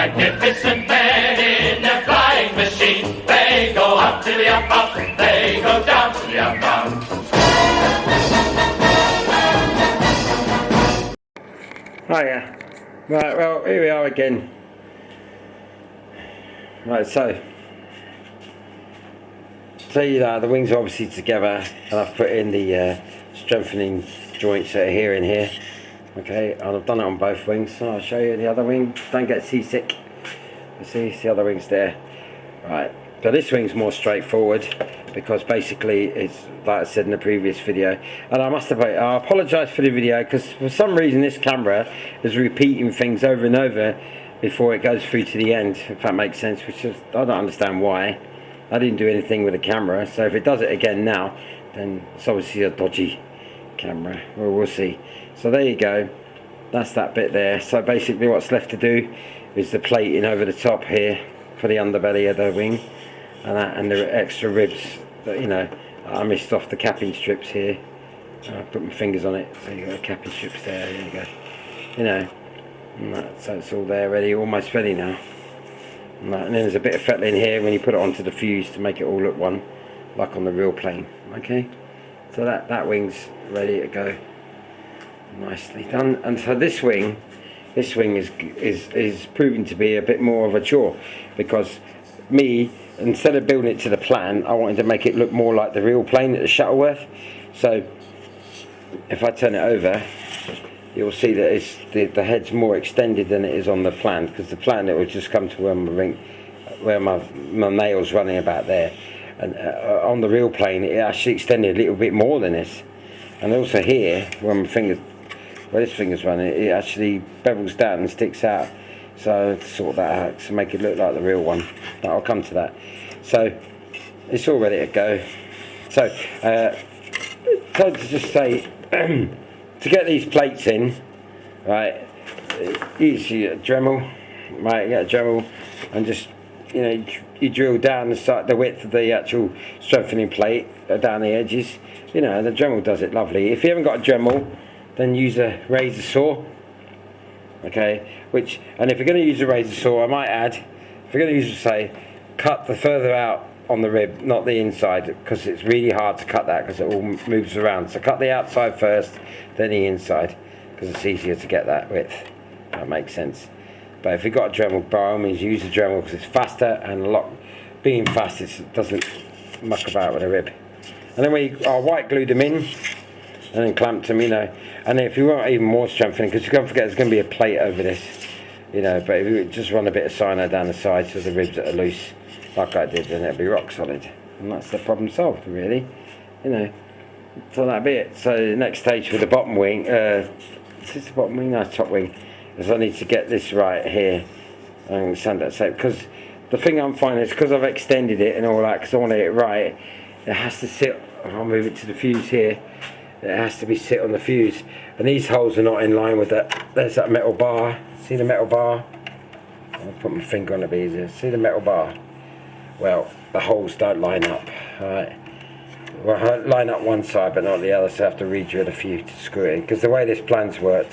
Magnificent men in a flying machine. They go up to the up, up, they go down to the up, down. Hiya. Right, well, here we are again. Right, so you know, the wings are obviously together, and I've put in the strengthening joints that are here and here. Okay, and I've done it on both wings, so I'll show you the other wing. Don't get seasick. You see the other wing's there. Right, so this wing's more straightforward because basically it's like I said in the previous video, and I apologise for the video because for some reason this camera is repeating things over and over before it goes through to the end, if that makes sense, which is, I don't understand why. I didn't do anything with the camera, so if it does it again now, then it's obviously a dodgy camera. Well, we'll see. So there you go, that's that bit there. So basically what's left to do is the plating over the top here for the underbelly of the wing, and the extra ribs that, you know, I missed off the capping strips here. I put my fingers on it, so you got the capping strips there. There you go, you know, and that, so it's all there ready, almost ready now. And then there's a bit of fettling here when you put it onto the fuse to make it all look one, like on the real plane. Okay, so that wing's ready to go, nicely done. And so this wing is proving to be a bit more of a chore, because me, instead of building it to the plan, I wanted to make it look more like the real plane at the Shuttleworth. So if I turn it over, you'll see that the head's more extended than it is on the plan, because the plan, it will just come to where my nail's running about there, and on the real plane it actually extended a little bit more than this. And also here, where this finger's running, it actually bevels down and sticks out. So to sort that out, to make it look like the real one, but I'll come to that. So it's all ready to go. So to just say, to get these plates in, right, use your Dremel, right, you get a Dremel, and just, you know, you drill down the width of the actual strengthening plate, down the edges, you know, and the Dremel does it lovely. If you haven't got a Dremel, then use a razor saw, okay, and if you're going to use a razor saw, I might add, if you're going to use, say, cut the further out on the rib, not the inside, because it's really hard to cut that because it all moves around. So cut the outside first, then the inside, because it's easier to get that width. That makes sense. But if you've got a Dremel, by all means use a Dremel, because it's faster, and being fast, it doesn't muck about with the rib. And then I white glued them in, and then clamped them, you know. And if you want even more strengthening, because you can't forget there's going to be a plate over this, you know, but if you just run a bit of cyano down the side so the ribs that are loose, like I did, then it'll be rock solid, and that's the problem solved, really, you know. So that'll be it. So the next stage for the bottom wing, is this the bottom wing? No, top wing, is I need to get this right here and sand that shape, because the thing I'm finding is, because I've extended it and all that, because I want it right, it has to sit, I'll move it to the fuse here, it has to be sit on the fuse, and these holes are not in line with that. There's that metal bar, see the metal bar? I'll put my finger on it, be easier. See the metal bar? Well, the holes don't line up, alright? Well, line up one side but not the other, so I have to re-drill a few to screw it in, because the way this plan's worked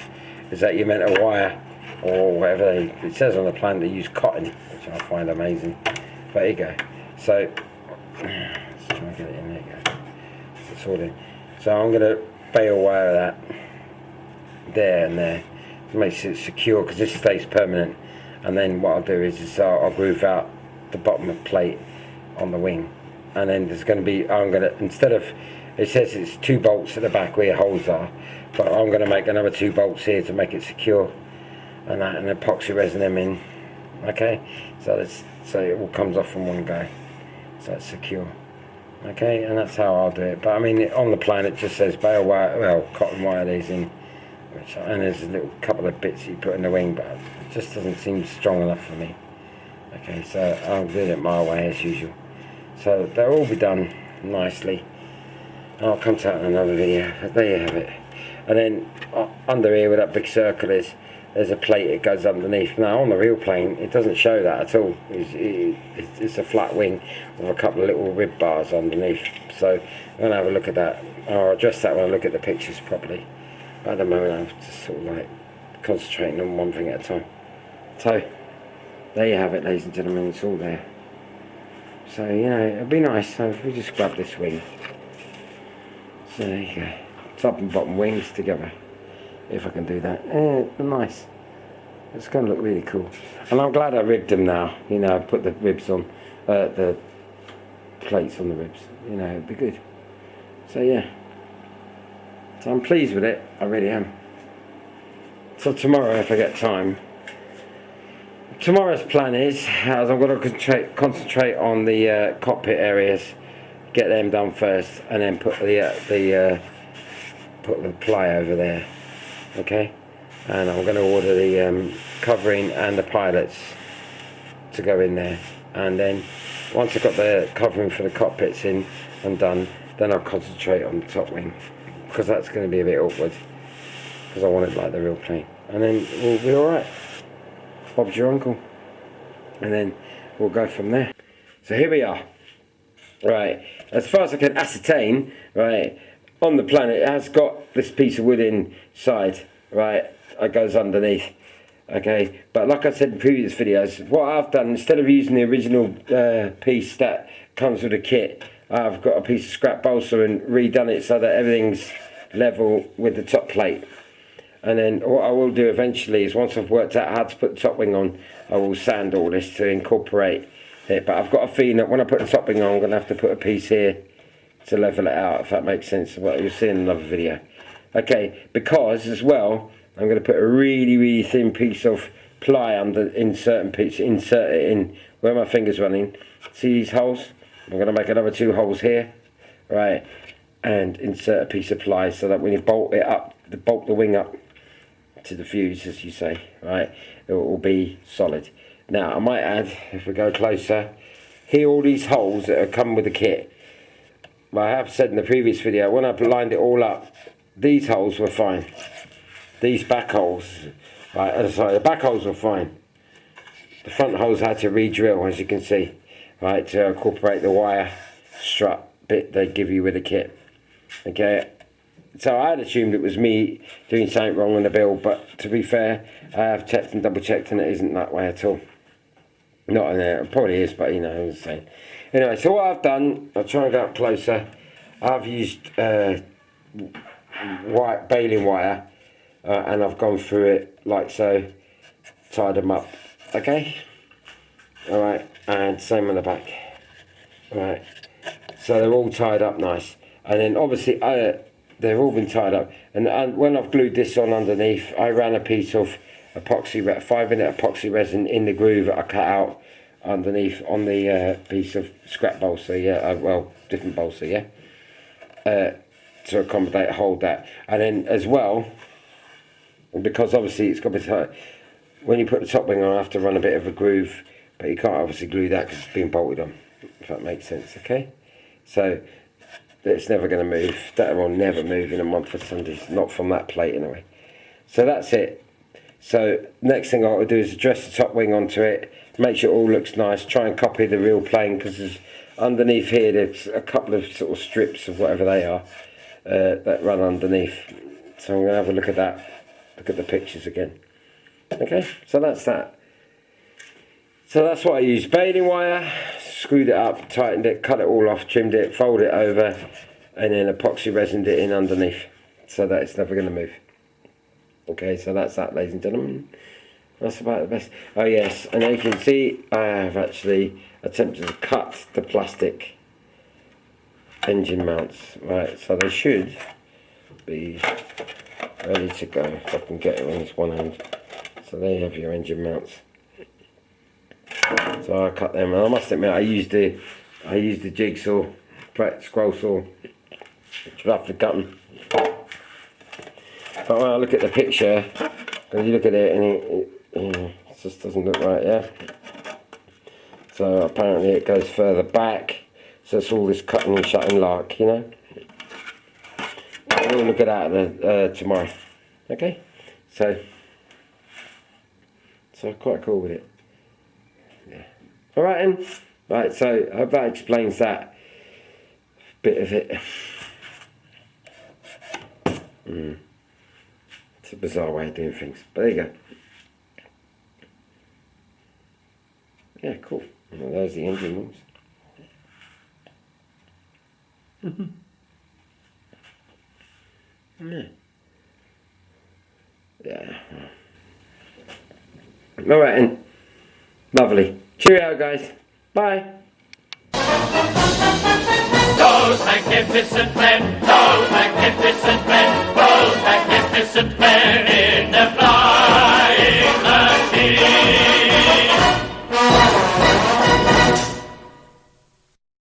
is that you're meant to wire, or whatever it says on the plan, they use cotton, which I find amazing. But there you go. So let's try and get it in. There you go. So it's all in. So I'm going to bale wire that there and there to make it secure, because this stays permanent. And then what I'll do is I'll groove out the bottom of the plate on the wing, and then there's going to be, instead of, it says it's 2 bolts at the back where your holes are, but I'm going to make another 2 bolts here to make it secure, and epoxy resin them in, okay, so it all comes off from one go, so it's secure, okay, and that's how I'll do it. But I mean, on the plan it just says bale wire, well, cotton wire these in, and there's a little couple of bits you put in the wing, but it just doesn't seem strong enough for me. Okay, so I'll do it my way as usual. So they'll all be done nicely. I'll come to that in another video, but there you have it. And then under here where that big circle is, there's a plate that goes underneath. Now on the real plane it doesn't show that at all. It's a flat wing with a couple of little rib bars underneath. So I'm going to have a look at that. I'll address that when I look at the pictures properly. At the moment I'm just sort of like concentrating on one thing at a time. So there you have it, ladies and gentlemen, it's all there. So, you know, it'd be nice, so if we just grab this wing. So there you go, top and bottom wings together, if I can do that. Nice. It's going to look really cool. And I'm glad I ribbed them now, you know, I put the ribs on, the plates on the ribs, you know, it'd be good. So yeah, so I'm pleased with it, I really am. So tomorrow, if I get time, tomorrow's plan is, as I'm going to concentrate on the cockpit areas, get them done first, and then put the ply over there, okay? And I'm going to order the covering and the pilots to go in there, and then once I've got the covering for the cockpits in and done, then I'll concentrate on the top wing, because that's going to be a bit awkward, because I want it like the real plane, and then we'll be alright. Bob's your uncle, and then we'll go from there. So here we are. Right, as far as I can ascertain, right, on the planet it has got this piece of wood inside, right, that goes underneath, okay, but like I said in previous videos, what I've done, instead of using the original piece that comes with the kit, I've got a piece of scrap balsa and redone it so that everything's level with the top plate. And then what I will do eventually is, once I've worked out how to put the top wing on, I will sand all this to incorporate it. But I've got a feeling that when I put the top wing on, I'm going to have to put a piece here to level it out, if that makes sense. What you'll see in another video. Okay, because as well, I'm going to put a really, really thin piece of ply under, insert it in where my finger's running. See these holes? I'm going to make another 2 holes here, right, and insert a piece of ply so that when you bolt it up, bolt the wing up to the fuse, as you say, right, it will be solid. Now I might add, if we go closer, here all these holes that are come with the kit. I have said in the previous video, when I lined it all up, these holes were fine. These back holes, right, sorry, the back holes were fine. The front holes had to re-drill, as you can see, right, to incorporate the wire strut bit they give you with the kit. Okay. So I had assumed it was me doing something wrong on the build, but to be fair, I have checked and double checked, and it isn't that way at all. Not in there, it probably is, but you know, I'm just saying. Anyway, so what I've done, I'll try and go up closer. I've used baling wire, and I've gone through it like so, tied them up. Okay, all right, and same on the back. All right, so they're all tied up nice, and then obviously they've all been tied up, and when I've glued this on underneath, I ran a piece of epoxy, 5-minute epoxy resin in the groove that I cut out underneath on the piece of scrap balsa, yeah, well, different balsa, yeah, to accommodate, hold that. And then as well, because obviously it's got to be tight, when you put the top wing on, I have to run a bit of a groove, but you can't obviously glue that because it's been bolted on, if that makes sense, okay? So it's never going to move. That will never move in a month or Sundays, not from that plate anyway. So that's it. So next thing I want to do is address the top wing onto it, make sure it all looks nice, try and copy the real plane, because there's underneath here there's a couple of sort of strips of whatever they are that run underneath. So I'm going to have a look at that, look at the pictures again. Okay, so that's that. So that's what I used, baling wire, screwed it up, tightened it, cut it all off, trimmed it, folded it over, and then epoxy resined it in underneath, so that it's never going to move. Okay, so that's that, ladies and gentlemen. That's about the best. Oh yes, and you can see I have actually attempted to cut the plastic engine mounts, right, so they should be ready to go, if I can get it on this one hand. So there you have your engine mounts. So I cut them, and I must admit I used the jigsaw, scroll saw, to roughly cut them. But when I look at the picture, because you look at it and it just doesn't look right, yeah. So apparently it goes further back, so it's all this cutting and shutting like, you know. We'll look at that tomorrow. Okay, so quite cool with it. Yeah. All right then. Right, so I hope that explains that bit of it. It's a bizarre way of doing things, but there you go. Yeah, cool. Well, there's the engine wings. Yeah. Yeah. Alright then. Lovely. Cheerio guys. Bye. Those magnificent men, those magnificent men, those magnificent men.